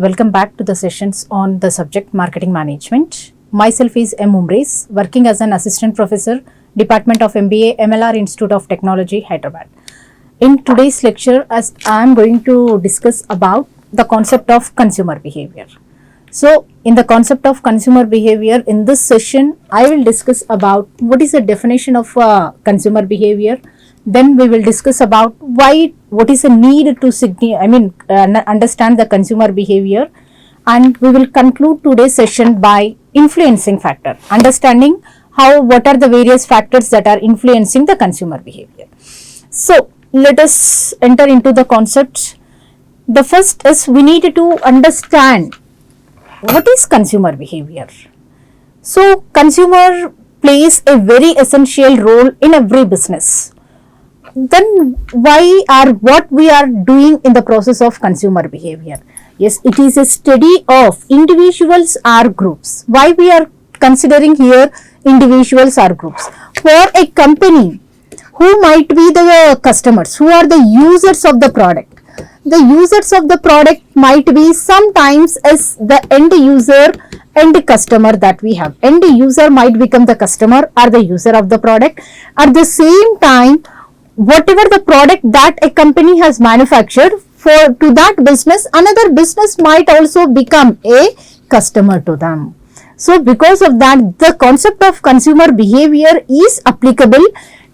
Welcome back to the sessions on the subject marketing management. Myself is Umrez, working as an assistant professor, Department of MBA, MLR Institute of Technology, Hyderabad. In today's lecture, as I am going to discuss about the concept of consumer behavior. So, in the concept of consumer behavior, in this session, I will discuss about what is the definition of consumer behavior. Then we will discuss about what is the need to understand the consumer behavior, and we will conclude today's session by influencing factor, understanding what are the various factors that are influencing the consumer behavior. So, let us enter into the concepts. The first is we need to understand what is consumer behavior. So, consumer plays a very essential role in every business. Then what we are doing in the process of consumer behavior? Yes, it is a study of individuals or groups. Why we are considering here individuals or groups? For a company, who might be the customers, who are the users of the product? The users of the product might be sometimes as the end user and customer that we have. End user might become the customer or the user of the product. At the same time, whatever the product that a company has manufactured to that business, another business might also become a customer to them. So, because of that, the concept of consumer behavior is applicable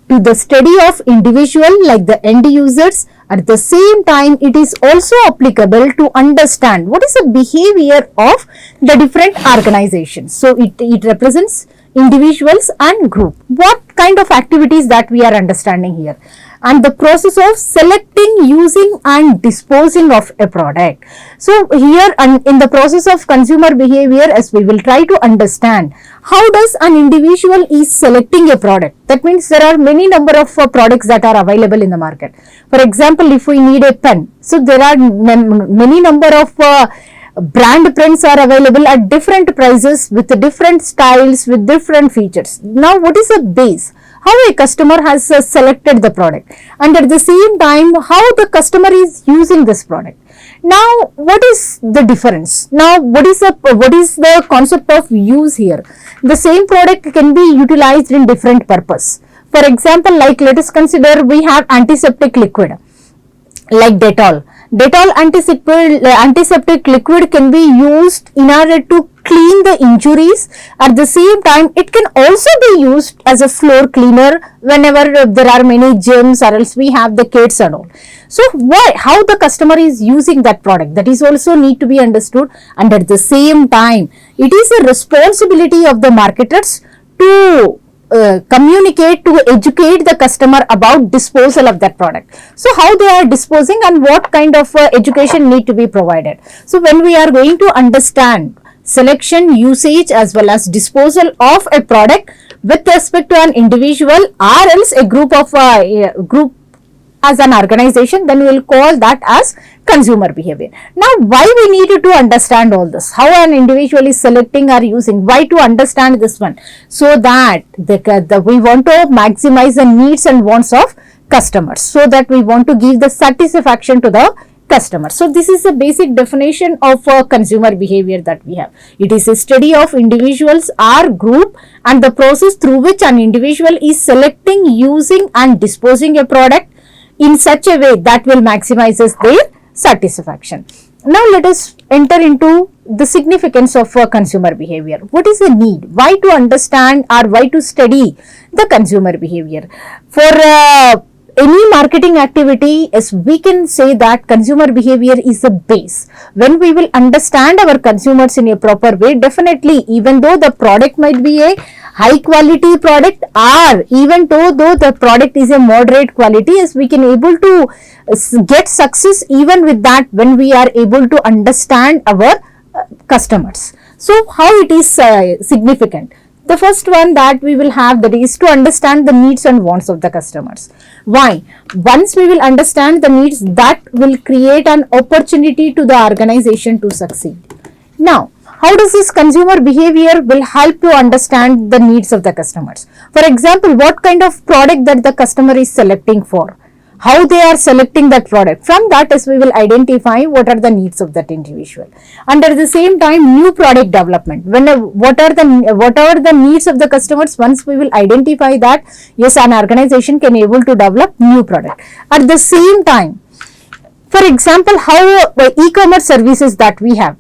to the study of individual like the end users. At the same time, it is also applicable to understand what is the behavior of the different organizations. So, it represents individuals and group. What kind of activities that we are understanding here? And the process of selecting, using and disposing of a product. So, here in the process of consumer behavior, as we will try to understand, how does an individual is selecting a product? That means there are many number of products that are available in the market. For example, if we need a pen, so there are many number of brand pens are available at different prices with different styles, with different features. Now, what is the base? How a customer has selected the product, and at the same time, how the customer is using this product. Now, what is the difference? Now, what is the concept of use here? The same product can be utilized in different purpose. For example, like let us consider we have antiseptic liquid like Dettol. Dettol antiseptic liquid can be used in order to clean the injuries. At the same time, it can also be used as a floor cleaner whenever there are many germs or else we have the kids and all. So, how the customer is using that product, that is also need to be understood, and at the same time, it is a responsibility of the marketers to communicate, to educate the customer about disposal of that product. So, how they are disposing and what kind of education need to be provided. So, when we are going to understand selection, usage as well as disposal of a product with respect to an individual or else a group group as an organization, then we will call that as consumer behavior. Now, why we need to understand all this? How an individual is selecting or using? Why to understand this one? So that we want to maximize the needs and wants of customers. So that we want to give the satisfaction to the customer. So, this is the basic definition of consumer behavior that we have. It is a study of individuals or group and the process through which an individual is selecting, using and disposing a product in such a way that will maximizes their satisfaction. Now, let us enter into the significance of consumer behavior. What is the need? Why to understand or why to study the consumer behavior? For any marketing activity, as we can say that consumer behavior is the base. When we will understand our consumers in a proper way, definitely even though the product might be a high quality product or even though the product is a moderate quality, as we can able to get success even with that when we are able to understand our customers. So, how it is significant? The first one that we will have, that is to understand the needs and wants of the customers. Why? Once we will understand the needs, that will create an opportunity to the organization to succeed. Now, how does this consumer behavior will help to understand the needs of the customers? For example, what kind of product that the customer is selecting for? how they are selecting that product. From that is we will identify what are the needs of that individual. And at the same time, new product development. What are the needs of the customers? Once we will identify that, yes, an organization can able to develop new product. At the same time, for example, how e-commerce services that we have.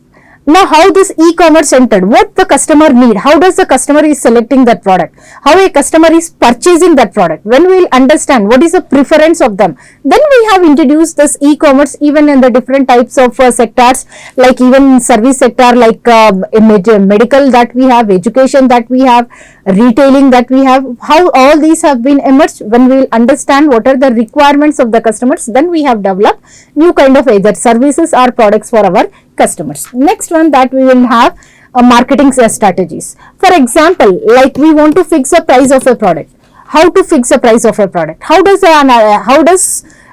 Now, how this e-commerce entered, what the customer need, how does the customer is selecting that product, how a customer is purchasing that product. When we will understand what is the preference of them, then we have introduced this e-commerce even in the different types of sectors, like even service sector, like medical that we have, education that we have, retailing that we have. How all these have been emerged. When we will understand what are the requirements of the customers, then we have developed new kind of either services or products for our customers. Next one that we will have marketing strategies. For example, like we want to fix a price of a product. How to fix a price of a product? How does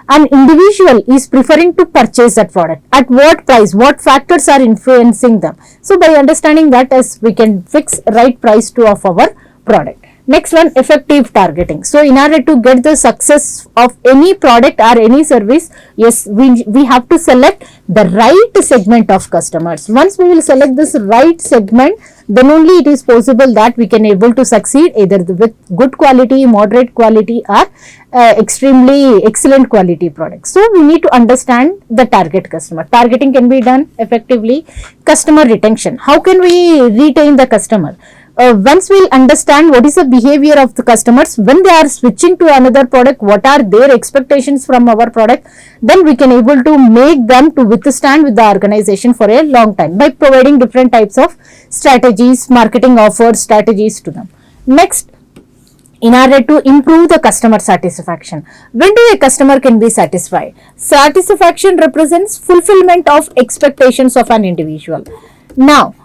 an individual is preferring to purchase that product? At what price? What factors are influencing them? So by understanding that, as we can fix right price to of our product. Next one, effective targeting. So in order to get the success of any product or any service, yes, we have to select the right segment of customers. Once we will select this right segment, then only it is possible that we can able to succeed either with good quality, moderate quality, or extremely excellent quality products. So we need to understand the target customer. Targeting can be done effectively. Customer retention. How can we retain the customer? Once we understand what is the behavior of the customers when they are switching to another product, what are their expectations from our product, then we can able to make them to withstand with the organization for a long time by providing different types of strategies, marketing offers, strategies to them. Next, in order to improve the customer satisfaction. When do a customer can be satisfied? Satisfaction represents fulfillment of expectations of an individual. Now,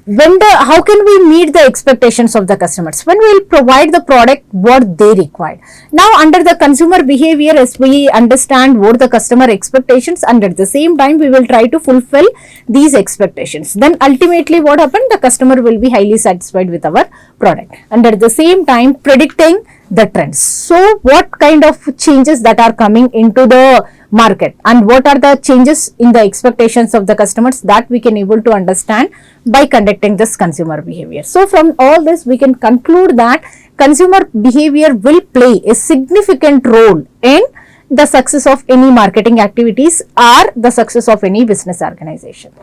how can we meet the expectations of the customers? When we will provide the product what they require. Now under the consumer behavior, as we understand what the customer expectations, and at the same time we will try to fulfill these expectations. Then ultimately what happened? The customer will be highly satisfied with our product. And at the same time predicting the trends. So what kind of changes that are coming into the market and what are the changes in the expectations of the customers, that we can able to understand by conducting this consumer behavior. So from all this we can conclude that consumer behavior will play a significant role in the success of any marketing activities or the success of any business organization.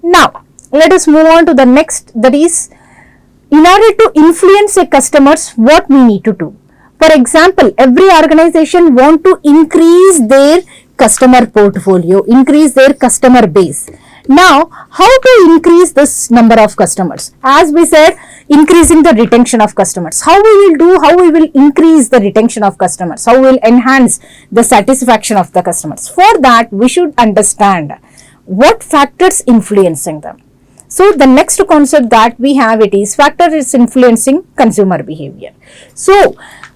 Now let us move on to the next, that is, in order to influence a customers, what we need to do. For example, every organization want to increase their customer portfolio, increase their customer base. Now, how to increase this number of customers? As we said, increasing the retention of customers. How we will increase the retention of customers? How we will enhance the satisfaction of the customers? For that, we should understand what factors influencing them. So the next concept that we have, it is factor is influencing consumer behavior. So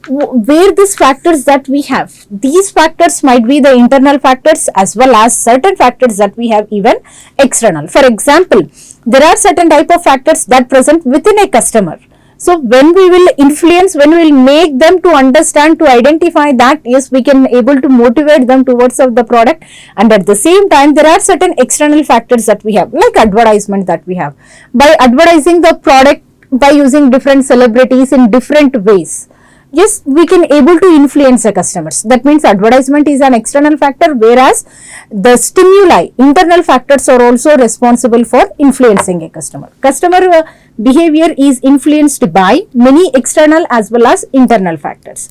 where these factors that we have, these factors might be the internal factors as well as certain factors that we have even external. For example, there are certain type of factors that present within a customer. So when we will influence, when we will make them to understand, to identify that, yes, we can able to motivate them towards of the product. And at the same time, there are certain external factors that we have, like advertisement that we have. By advertising the product, by using different celebrities in different ways, yes, we can able to influence the customers. That means advertisement is an external factor, whereas the stimuli, internal factors are also responsible for influencing a customer. Customer behavior is influenced by many external as well as internal factors.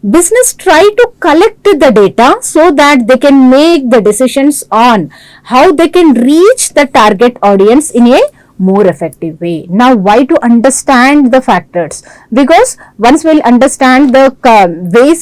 Business try to collect the data so that they can make the decisions on how they can reach the target audience in a more effective way. Now, why to understand the factors? Because once we'll understand the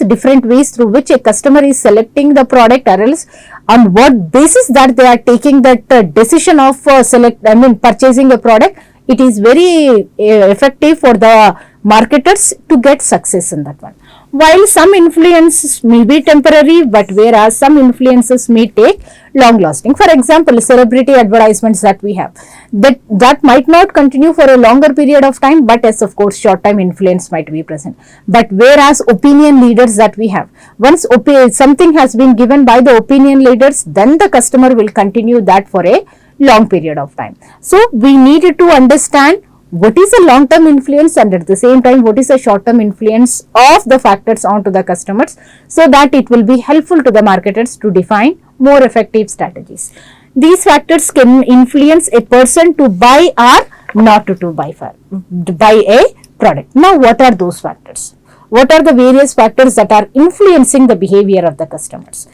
different ways through which a customer is selecting the product, or else on what basis that they are taking that decision of purchasing a product, it is very effective for the marketers to get success in that one. while some influences may be temporary, but whereas some influences may take long lasting. For example, celebrity advertisements that we have, that might not continue for a longer period of time, but yes, of course, short time influence might be present. But whereas opinion leaders that we have, once something has been given by the opinion leaders, then the customer will continue that for a long period of time. So we needed to understand what is a long term influence, and at the same time what is a short term influence of the factors onto the customers, so that it will be helpful to the marketers to define more effective strategies. These factors can influence a person to buy or not to buy a product. Now what are those factors? What are the various factors that are influencing the behavior of the customers?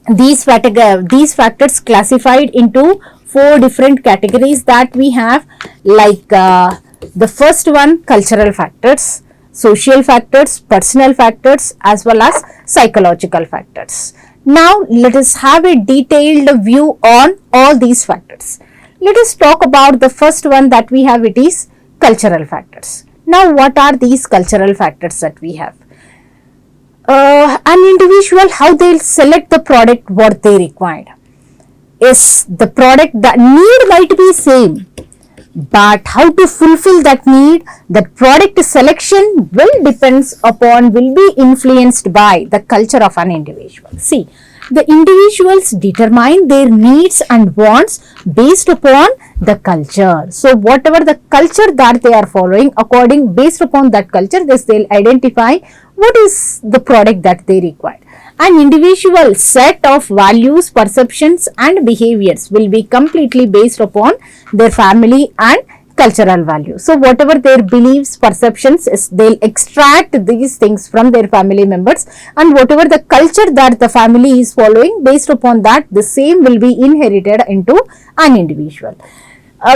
These factors classified into 4 different categories that we have, like the first one, cultural factors, social factors, personal factors, as well as psychological factors. Now let us have a detailed view on all these factors. Let us talk about the first one that we have. It is cultural factors. Now what are these cultural factors that we have? An individual, how they'll select the product what they required. Is the product, the need might be same, but how to fulfill that need, that product selection will be influenced by the culture of an individual. See, the individuals determine their needs and wants based upon the culture. So whatever the culture that they are following, based upon that culture, they'll identify what is the product that they require. An individual set of values, perceptions and behaviors will be completely based upon their family and cultural values. So whatever their beliefs, perceptions is, they'll extract these things from their family members, and whatever the culture that the family is following, based upon that, the same will be inherited into an individual.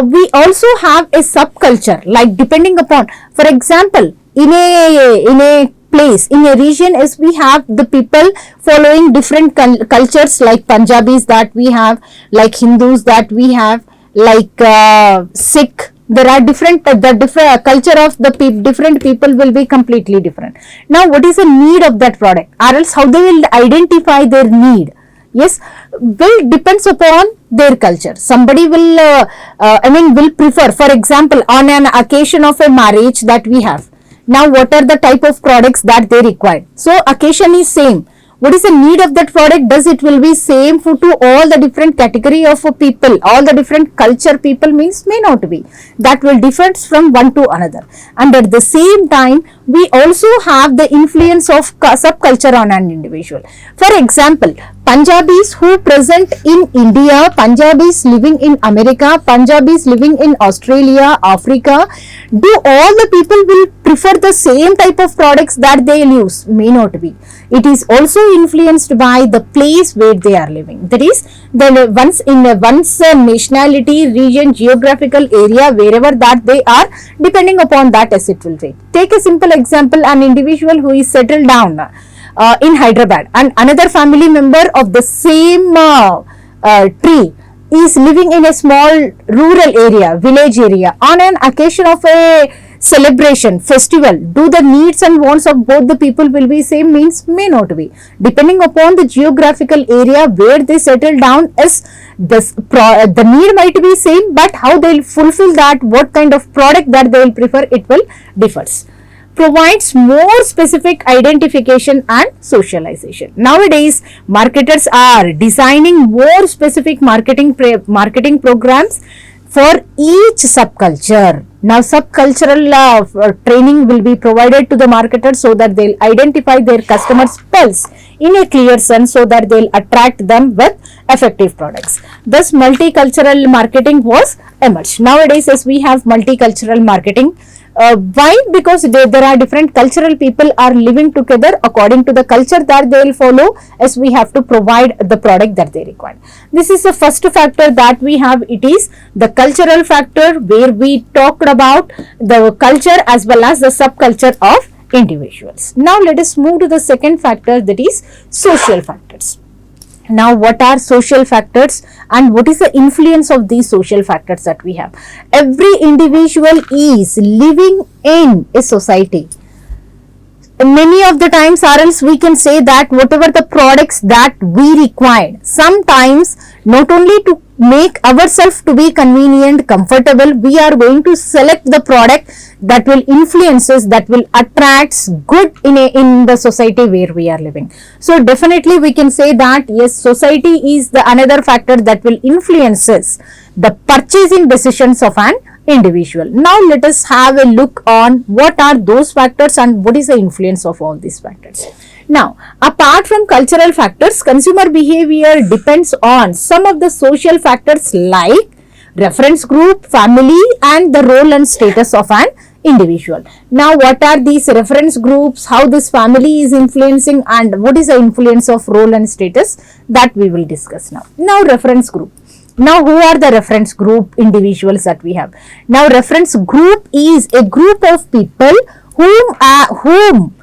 We also have a subculture, like depending upon, for example, in a place, in a region, is we have the people following different cultures, like Punjabis that we have, like Hindus that we have, like Sikh. There are different culture of the different people will be completely different. Now what is the need of that product, or else how they will identify their need? Yes, will depends upon their culture. Somebody will will prefer, for example, on an occasion of a marriage that we have. Now what are the type of products that they require? So occasion is same. What is the need of that product? Does it will be same for to all the different category of people, all the different culture people means may not be. That will differ from one to another. And at the same time, we also have the influence of subculture on an individual. For example, Punjabis who present in India, Punjabis living in America, Punjabis living in Australia, Africa, do all the people will prefer the same type of products that they use? May not be. It is also influenced by the place where they are living. That is, once nationality, region, geographical area, wherever that they are, depending upon that as it will take. Take a simple example, an individual who is settled down in Hyderabad, and another family member of the same tree is living in a small rural area, village area. On an occasion of a celebration, festival, do the needs and wants of both the people will be same? Means may not be. Depending upon the geographical area where they settle down, is the need might be same, but how they will fulfill that, what kind of product that they will prefer, it will differs. Provides more specific identification and socialization. Nowadays, marketers are designing more specific marketing programs for each subculture. Now subcultural training will be provided to the marketers, so that they'll identify their customers' pulse in a clear sense, so that they'll attract them with effective products. Thus multicultural marketing was emerged. Nowadays, as we have multicultural marketing, why? Because there are different cultural people are living together. According to the culture that they will follow, as we have to provide the product that they require. This is the first factor that we have. It is the cultural factor, where we talked about the culture as well as the subculture of individuals. Now let us move to the second factor, that is social factors. Now what are social factors and what is the influence of these social factors that we have? Every individual is living in a society. many of the times, or else we can say that whatever the products that we required, sometimes not only to make ourselves to be convenient, comfortable, we are going to select the product that will influence us, that will attract good in the society where we are living. So definitely we can say that yes, society is the another factor that will influence us the purchasing decisions of an individual. Now let us have a look on what are those factors and what is the influence of all these factors. Now, apart from cultural factors, consumer behavior depends on some of the social factors like reference group, family, and the role and status of an individual. Now, what are these reference groups, how this family is influencing, and what is the influence of role and status, that we will discuss now. Now, reference group. Now, who are the reference group individuals that we have? Now, reference group is a group of people whom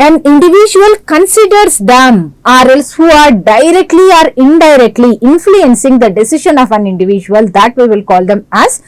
an individual considers them, or else who are directly or indirectly influencing the decision of an individual, that we will call them as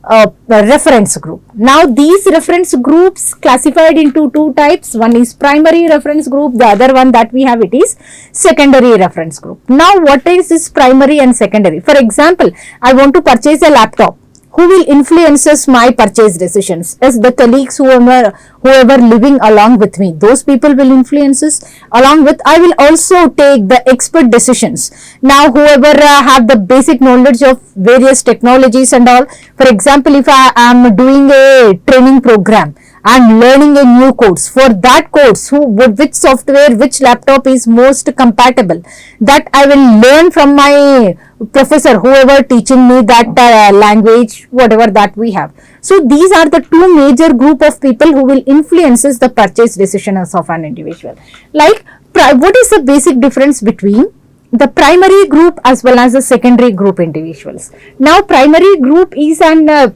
a reference group. Now, these reference groups classified into two types. One is primary reference group, the other one that we have, it is secondary reference group. Now, what is this primary and secondary? For example, I want to purchase a laptop. Who will influences my purchase decisions? As the colleagues whoever living along with me, those people will influences. Along with, I will also take the expert decisions. Now, whoever have the basic knowledge of various technologies and all. For example, if I am doing a training program, I am learning a new course. For that course, which software, which laptop is most compatible, that I will learn from my professor, whoever teaching me that language, whatever that we have. So, these are the two major group of people who will influences the purchase decisions of an individual. Like, what is the basic difference between the primary group as well as the secondary group individuals? Now, primary group is a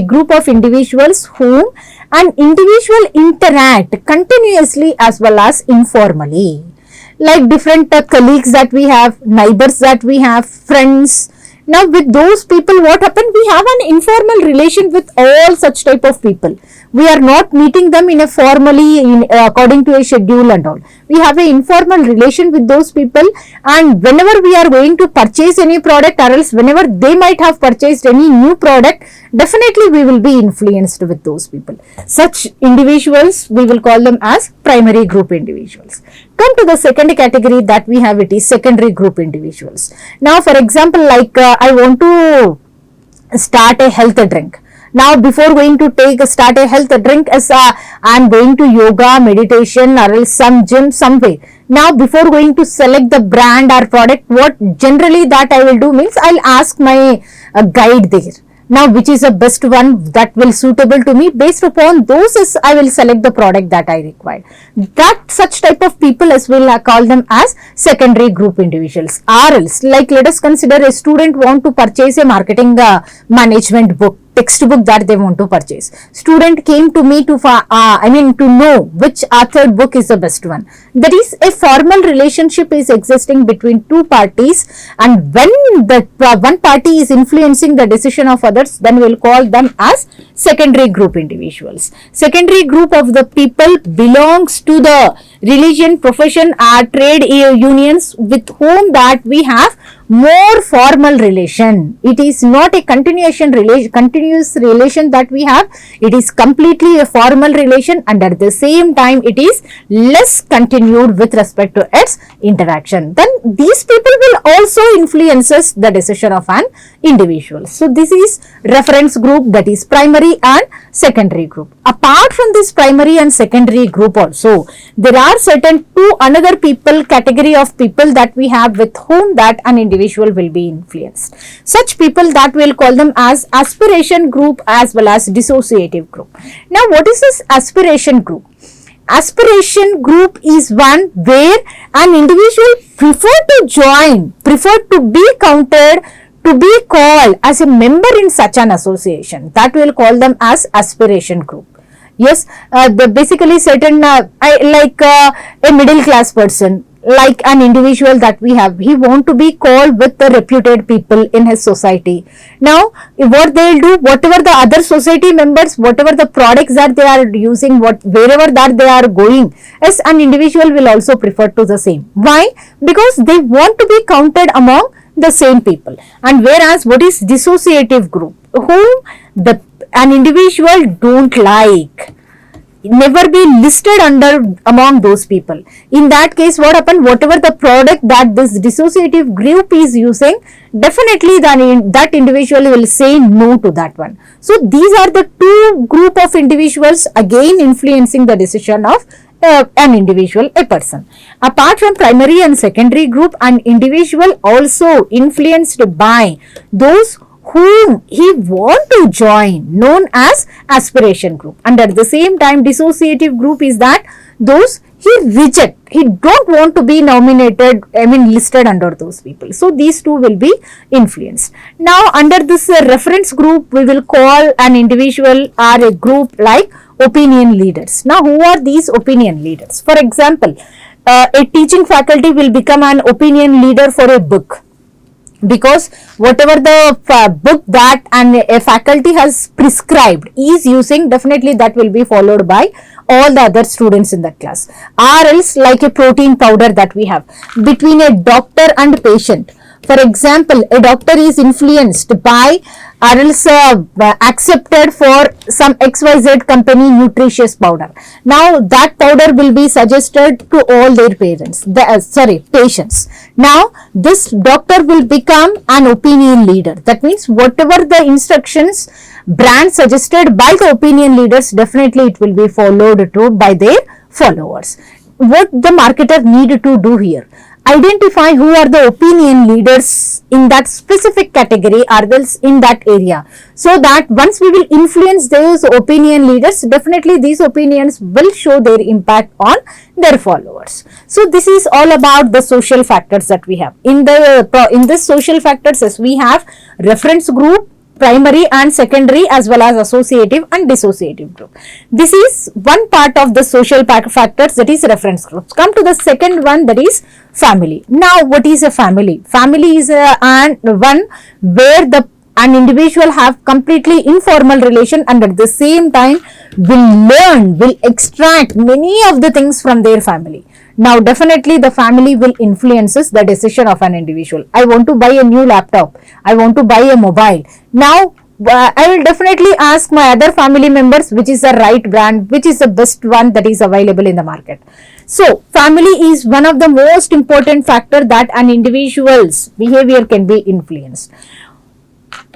group of individuals whom an individual interact continuously as well as informally. Like different colleagues that we have, neighbors that we have, friends. Now, with those people, what happened? We have an informal relation with all such type of people. We are not meeting them in a formally according to a schedule and all. We have an informal relation with those people, and whenever we are going to purchase any product, or else whenever they might have purchased any new product, definitely we will be influenced with those people. Such individuals, we will call them as primary group individuals. Come to the second category that we have, it is secondary group individuals. Now, for example, like I want to start a health drink. Now, before going to start a health drink, as I am going to yoga, meditation, or else some gym, some way. Now, before going to select the brand or product, what generally that I will do means, I will ask my guide there. Now, which is the best one that will suitable to me? Based upon those, I will select the product that I require. That such type of people as will call them as secondary group individuals. Or else, like let us consider a student want to purchase a marketing management book, textbook that they want to purchase. Student came to me to know which authored book is the best one. That is, a formal relationship is existing between two parties, and when the one party is influencing the decision of others, then we will call them as secondary group individuals. Secondary group of the people belongs to the religion, profession, or trade unions with whom that we have more formal relation. It is not a continuous relation that we have. It is completely a formal relation, and at the same time it is less continued with respect to its interaction. Then these people will also influences the decision of an individual. So this is reference group, that is primary and secondary group. Apart from this primary and secondary group also, there are certain another category of people that we have with whom that an individual will be influenced. Such people that we'll call them as aspiration group as well as dissociative group. Now, what is this aspiration group? Aspiration group is one where an individual prefer to be counted, to be called as a member in such an association. That we'll call them as aspiration group. Yes, basically certain like a middle class person, like an individual that we have, he want to be called with the reputed people in his society. Now what they'll do, whatever the other society members, whatever the products that they are using, wherever that they are going, as an individual will also prefer to the same. Why? Because they want to be counted among the same people. And whereas what is dissociative group, whom an individual don't like, never be listed among those people. In that case, what happened, whatever the product that this dissociative group is using, definitely that individual will say no to that one. So these are the two group of individuals again influencing the decision of an individual, a person. Apart from primary and secondary group, an individual also influenced by those whom he want to join, known as aspiration group. And at the same time, dissociative group is that those he reject, he don't want to be nominated, listed under those people. So these two will be influenced. Now under this reference group, we will call an individual or a group like opinion leaders. Now who are these opinion leaders? For example, a teaching faculty will become an opinion leader for a book, because whatever the book that a faculty has prescribed is using, definitely that will be followed by all the other students in that class. Or else, like a protein powder that we have between a doctor and patient. For example, a doctor is influenced by or else accepted for some XYZ company nutritious powder. Now that powder will be suggested to all their patients. Now this doctor will become an opinion leader. That means whatever the instructions brand suggested by the opinion leaders, definitely it will be followed to by their followers. What the marketer need to do here? Identify who are the opinion leaders in that specific category or else in that area, so that once we will influence those opinion leaders, definitely these opinions will show their impact on their followers. So this is all about the social factors that we have. In this social factors, as we have reference group, primary and secondary, as well as associative and dissociative group. This is one part of the social factors, that is reference groups. Come to the second one, that is family. Now what is a family? Family is one where an individual have completely informal relation and at the same time will extract many of the things from their family. Now definitely the family will influences the decision of an individual. I want to buy a new laptop, I want to buy a mobile. Now I will definitely ask my other family members which is the right brand, which is the best one that is available in the market. So family is one of the most important factor that an individual's behavior can be influenced.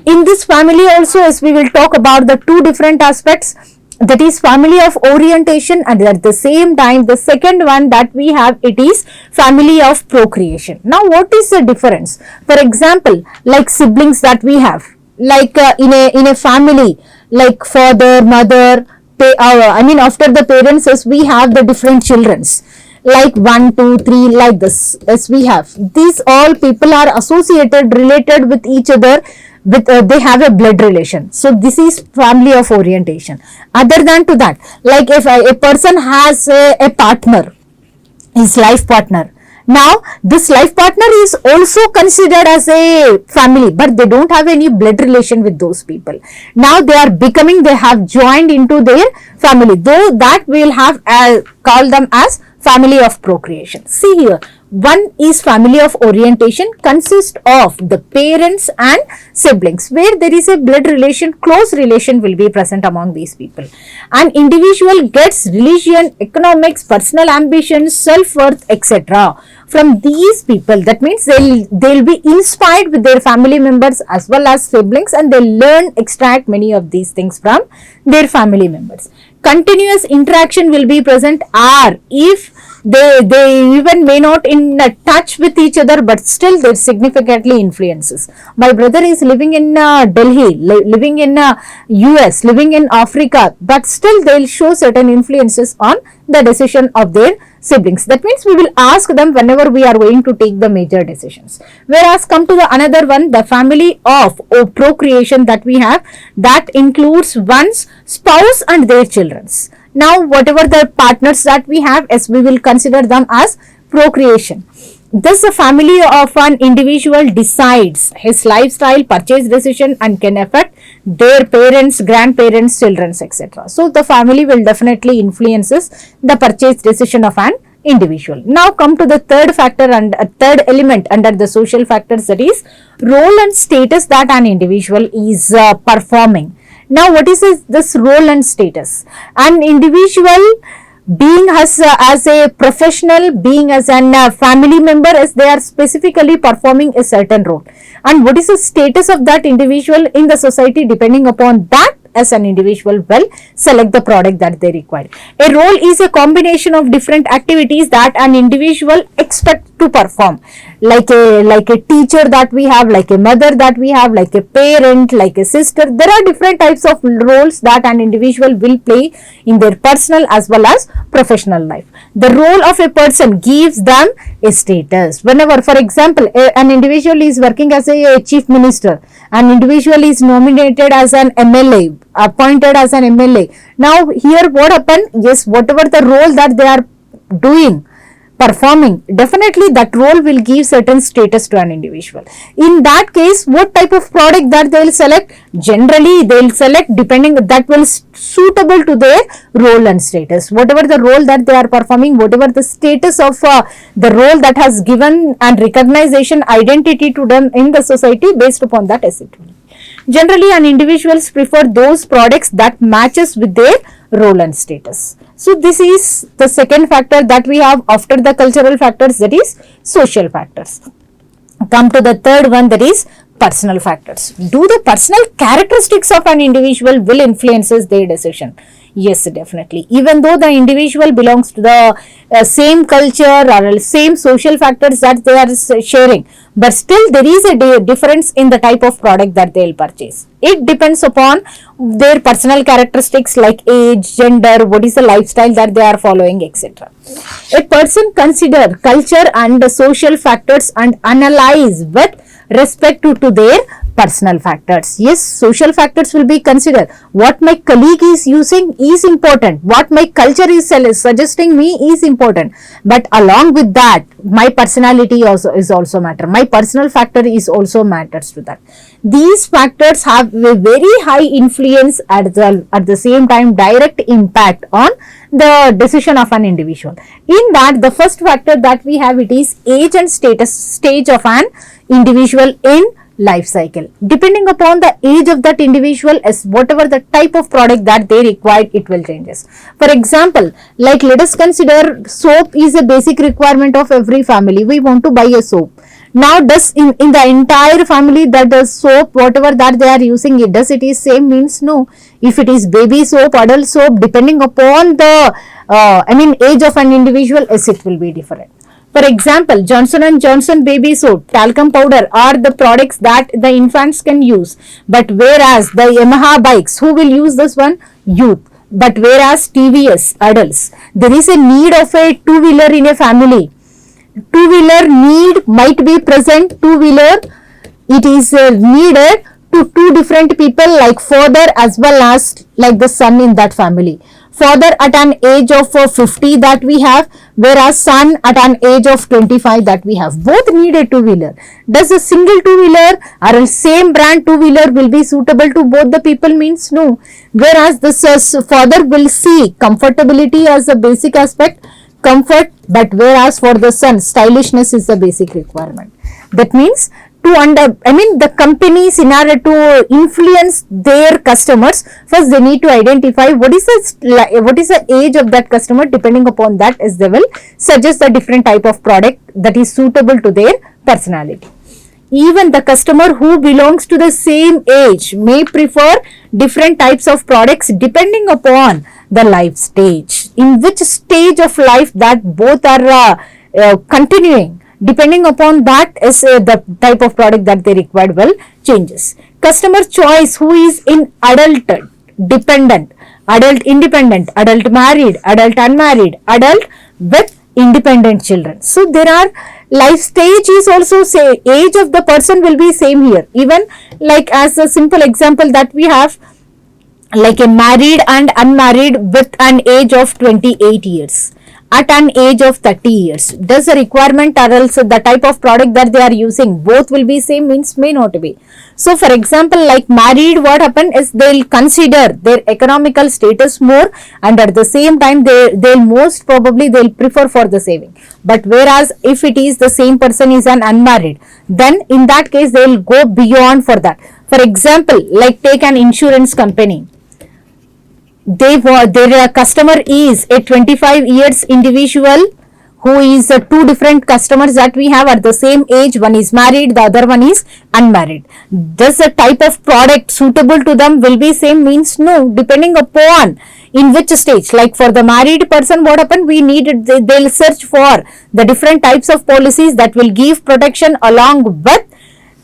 In this family also, as we will talk about the two different aspects, that is family of orientation, and at the same time the second one that we have, it is family of procreation. Now what is the difference? For example, like siblings that we have, like in a family, like father, mother, after the parents, as we have the different childrens, like 1, 2, 3, like this, as we have. These all people are associated, related with each other, with they have a blood relation. So this is family of orientation. Other than to that, like if a person has a partner, his life partner, now this life partner is also considered as a family, but they don't have any blood relation with those people. Now they have joined into their family, though that we will have call them as family of procreation. See here, one is family of orientation, consists of the parents and siblings, where there is a blood relation, close relation will be present among these people. An individual gets religion, economics, personal ambitions, self-worth, etc. from these people. That means they'll be inspired with their family members as well as siblings, and they'll extract many of these things from their family members. Continuous interaction will be present, or if they even may not in touch with each other, but still they significantly influences. My brother is living in Delhi, living in US, living in Africa, but still they'll show certain influences on the decision of their siblings. That means we will ask them whenever we are going to take the major decisions. Whereas come to the another one, the family of procreation that we have, that includes one's spouse and their children. Now whatever the partners that we have, as we will consider them as procreation. Thus, the family of an individual decides his lifestyle, purchase decision, and can affect their parents, grandparents, children, etc. So, the family will definitely influences the purchase decision of an individual. Now, come to the third factor and third element under the social factors, that is role and status that an individual is performing. Now, what is this role and status? An individual being as a professional, being as a family member, as they are specifically performing a certain role, and what is the status of that individual in the society, depending upon that, as an individual will select the product that they require. A role is a combination of different activities that an individual expects to perform, like a teacher that we have, like a mother that we have, like a parent, like a sister. There are different types of roles that an individual will play in their personal as well as professional life. The role of a person gives them a status. Whenever, for example, an individual is working as a chief minister, an individual is nominated as an MLA, appointed as an MLA. Now here what happened? Yes, whatever the role that they are doing, performing, definitely that role will give certain status to an individual. In that case, what type of product that they will select? Generally they will select depending, that will suitable to their role and status. Whatever the role that they are performing, whatever the status of the role that has given and recognition, identity to them in the society, based upon that asset. Generally, an individuals prefer those products that matches with their role and status. So, this is the second factor that we have after the cultural factors, that is social factors. Come to the third one, that is personal factors. Do the personal characteristics of an individual will influences their decision? Yes, definitely. Even though the individual belongs to the same culture or same social factors that they are sharing, but still there is a difference in the type of product that they will purchase. It depends upon their personal characteristics like age, gender, what is the lifestyle that they are following, etc. A person consider culture and the social factors and analyze with respect to their personal factors. Yes, social factors will be considered. What my colleague is using is important. What my culture is suggesting me is important. But along with that, my personality also is also matter. My personal factor is also matters to that. These factors have a very high influence at the same time direct impact on the decision of an individual. In that, the first factor that we have, it is age and status, stage of an individual in life cycle. Depending upon the age of that individual, as whatever the type of product that they require, it will changes. For example, like let us consider soap is a basic requirement of every family. We want to buy a soap. Now, does in the entire family that the soap, whatever that they are using, it does it is same? Means no. If it is baby soap, adult soap, depending upon the age of an individual, yes, it will be different. For example, Johnson & Johnson baby soap, talcum powder are the products that the infants can use. But whereas the Yamaha bikes, who will use this one? Youth. But whereas TVS, adults. There is a need of a two-wheeler in a family. Two-wheeler need might be present. Two-wheeler, it is needed to two different people, like father as well as like the son in that family. Father at an age of 50 that we have, whereas son at an age of 25 that we have. Both need a two-wheeler. Does a single two-wheeler or a same brand two-wheeler will be suitable to both the people? Means no. Whereas this father will see comfortability as a basic aspect, comfort, but whereas for the son, stylishness is the basic requirement. That means the companies in order to influence their customers, first they need to identify what is the age of that customer. Depending upon that, as they will suggest the different type of product that is suitable to their personality. Even the customer who belongs to the same age may prefer different types of products depending upon the life stage, in which stage of life that both are continuing. Depending upon that, is the type of product that they require will changes. Customer choice, who is in adult dependent, adult independent, adult married, adult unmarried, adult with independent children. So there are life stage is also say age of the person will be same here. Even like as a simple example that we have, like a married and unmarried with an age of 28 years. at an age of 30 years. Does the requirement or else the type of product that they are using both will be same means may not be. So for example, like married, what happen is they'll consider their economical status more, and at the same time they'll most probably they'll prefer for the saving. But whereas if it is the same person is an unmarried, then in that case they'll go beyond for that. For example, like take an insurance company. Their customer is a 25 years individual who is two different customers that we have at the same age. One is married, the other one is unmarried. Does the type of product suitable to them will be same means? No, depending upon in which stage. Like for the married person, what happened, we needed, they'll search for the different types of policies that will give protection along with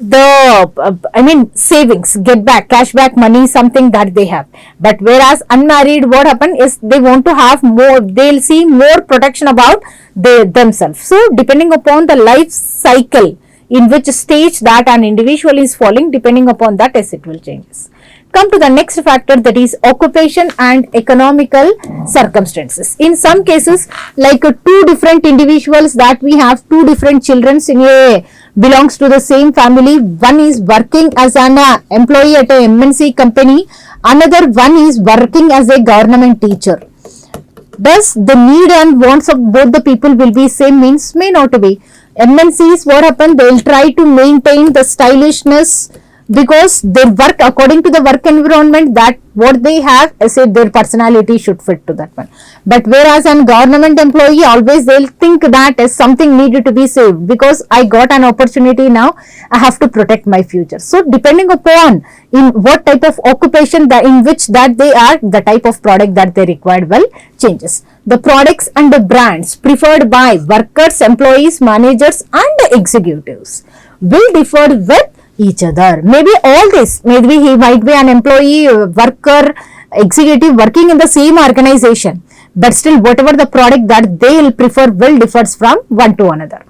the savings, get back, cashback money, something that they have. But whereas unmarried, what happen is they want to have more, they'll see more protection about themselves. So depending upon the life cycle in which stage that an individual is falling, depending upon that as it will changes. Come to the next factor, that is occupation and economical circumstances. In some cases, like two different individuals that we have, two different children in a belongs to the same family. One is working as an employee at a MNC company, another one is working as a government teacher. Does the need and wants of both the people will be same means? May not be. MNCs, what happen, they will try to maintain the stylishness because they work according to the work environment, that what they have, I say their personality should fit to that one. But whereas an government employee, always they'll think that as something needed to be saved because I got an opportunity, now I have to protect my future. So depending upon in what type of occupation that in which that they are, the type of product that they required will changes. The products and the brands preferred by workers, employees, managers and executives will differ with each other. Maybe all this, maybe he might be an employee, worker, executive working in the same organization, but still whatever the product that they will prefer will differs from one to another.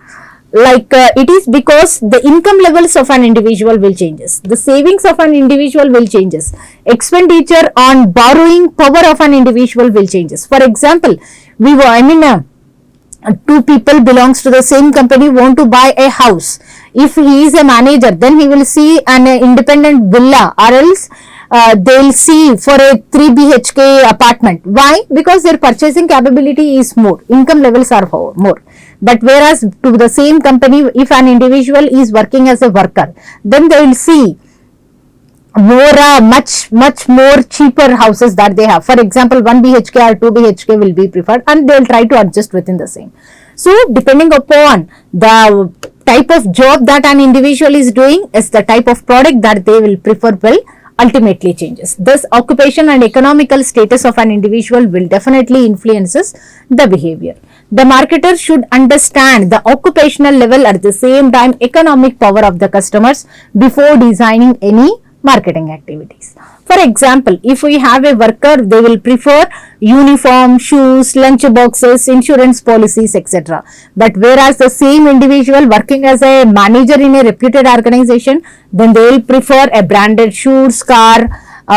Like it is because the income levels of an individual will changes, the savings of an individual will changes, expenditure on borrowing power of an individual will changes. For example, two people belongs to the same company want to buy a house. If he is a manager, then he will see an independent villa, or else they'll see for a 3 BHK apartment. Why? Because their purchasing capability is more, income levels are more. But whereas to the same company, if an individual is working as a worker, then they will see more much more cheaper houses that they have. For example, 1 BHK or 2 BHK will be preferred, and they will try to adjust within the same. So depending upon the type of job that an individual is doing, is the type of product that they will prefer will ultimately changes. Thus occupation and economical status of an individual will definitely influences the behavior. The marketer should understand the occupational level, at the same time economic power of the customers before designing any marketing activities. For example, if we have a worker, they will prefer uniform, shoes, lunch boxes, insurance policies, etc. But whereas the same individual working as a manager in a reputed organization, then they will prefer a branded shoes, car,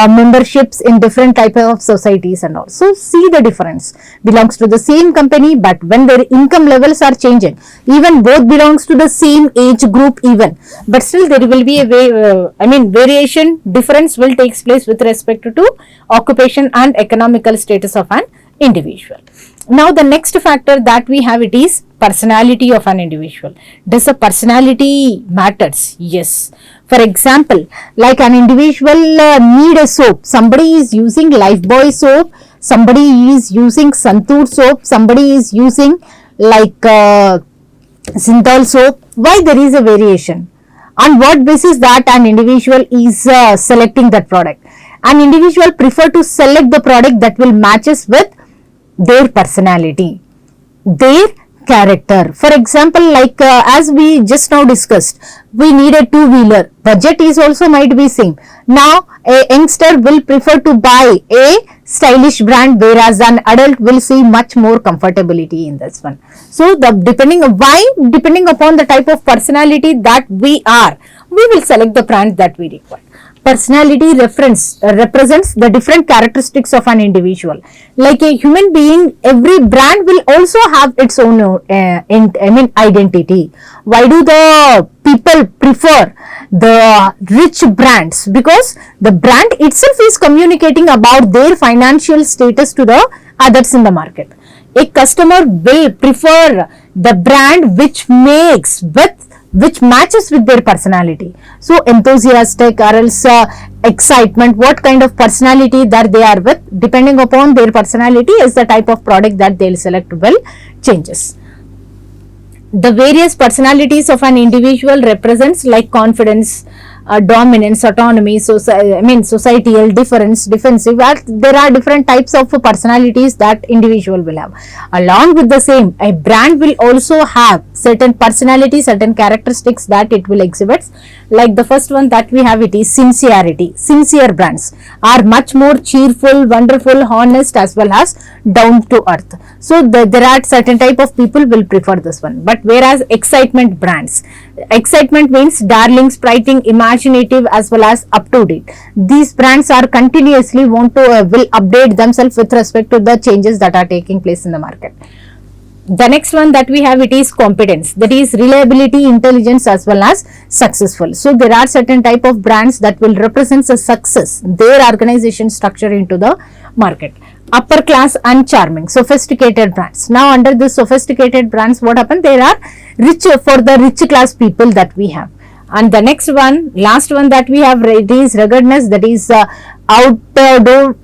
memberships in different type of societies and all. So see the difference. Belongs to the same company, but when their income levels are changing, even both belongs to the same age group even, but still there will be a variation, difference will takes place with respect to occupation and economical status of an individual. Now the next factor that we have, it is personality of an individual. Does the personality matters? Yes. For example, like an individual need a soap. Somebody is using Lifebuoy soap, somebody is using Santoor soap, somebody is using like Synthol soap. Why there is a variation? On what basis that an individual is selecting that product? An individual prefer to select the product that will matches with their personality, their character. For example, like as we just now discussed, we need a two-wheeler. Budget is also might be same. Now a youngster will prefer to buy a stylish brand, whereas an adult will see much more comfortability in this one. So depending upon the type of personality that we are, we will select the brand that we require. Personality represents the different characteristics of an individual. Like a human being, every brand will also have its own identity. Why do the people prefer the rich brands? Because the brand itself is communicating about their financial status to the others in the market. A customer will prefer the brand which matches with their personality. So enthusiastic or else excitement, what kind of personality that they are with, depending upon their personality is the type of product that they'll select will changes. The various personalities of an individual represents like confidence, dominance, autonomy, societal, defensive. There are different types of personalities that individual will have. Along with the same, a brand will also have certain personalities, certain characteristics that it will exhibit. Like the first one that we have, it is sincerity. Sincere brands are much more cheerful, wonderful, honest, as well as down to earth. So there are certain type of people will prefer this one. But whereas excitement brands, excitement means darling, spriting, imaginative, as well as up to date. These brands are continuously will update themselves with respect to the changes that are taking place in the market. The next one that we have, it is competence, that is reliability, intelligence, as well as successful. So there are certain type of brands that will represent a success, their organization structure into the market. Upper class and charming, sophisticated brands. Now under this sophisticated brands, what happened? There are rich, for the rich class people that we have. And the next one, last one that we have, it is ruggedness, that is outdoor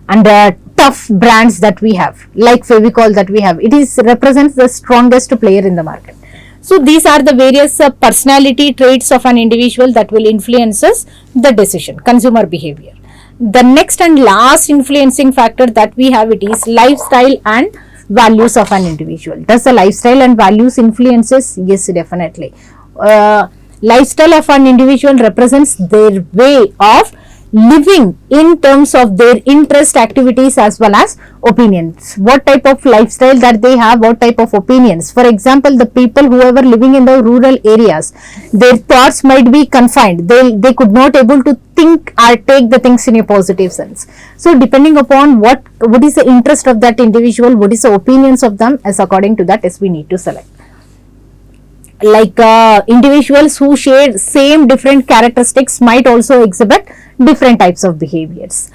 and tough brands that we have, like Fevicol that we have. It is represents the strongest player in the market. So these are the various personality traits of an individual that will influences the decision, consumer behavior. The next and last influencing factor that we have, it is lifestyle and values of an individual. Does the lifestyle and values influences? Yes, definitely. Lifestyle of an individual represents their way of living in terms of their interest, activities, as well as opinions. What type of lifestyle that they have, what type of opinions. For example, the people whoever living in the rural areas, their thoughts might be confined. They could not able to think or take the things in a positive sense. So depending upon what is the interest of that individual, what is the opinions of them, as according to that, as we need to select. Like individuals who share same different characteristics might also exhibit different types of behaviors.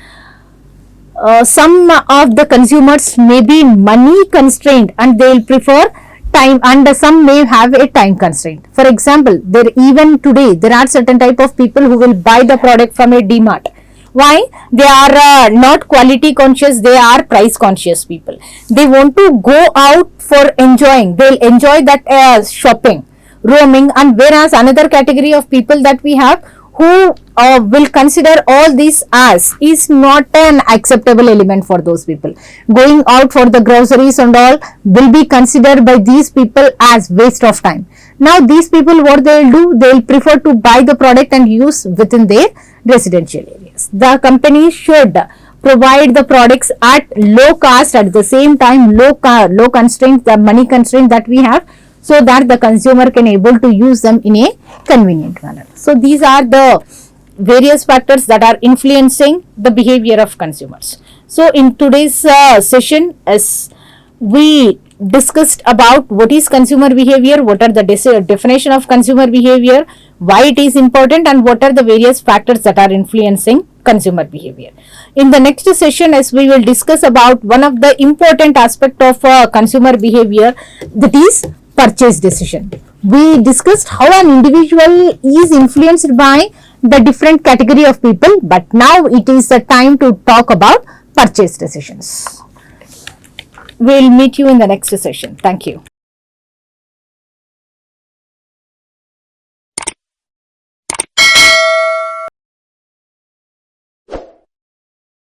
Some of the consumers may be money constrained and they will prefer time, and some may have a time constraint. For example, even today there are certain type of people who will buy the product from a DMart. Why? They are not quality conscious, they are price conscious people. They want to go out for enjoying, they will enjoy that shopping, roaming. And whereas another category of people that we have who will consider all this as is not an acceptable element for those people. Going out for the groceries and all will be considered by these people as waste of time. Now these people, what they will do, they will prefer to buy the product and use within their residential areas. The company should provide the products at low cost, at the same time low constraint, the money constraint that we have, so that the consumer can able to use them in a convenient manner. So these are the various factors that are influencing the behavior of consumers. So in today's session, as we discussed about what is consumer behavior, what are the definition of consumer behavior, why it is important, and what are the various factors that are influencing consumer behavior. In the next session, as we will discuss about one of the important aspect of consumer behavior, that is purchase decision. We discussed how an individual is influenced by the different category of people, but now it is the time to talk about purchase decisions. We will meet you in the next session. Thank you.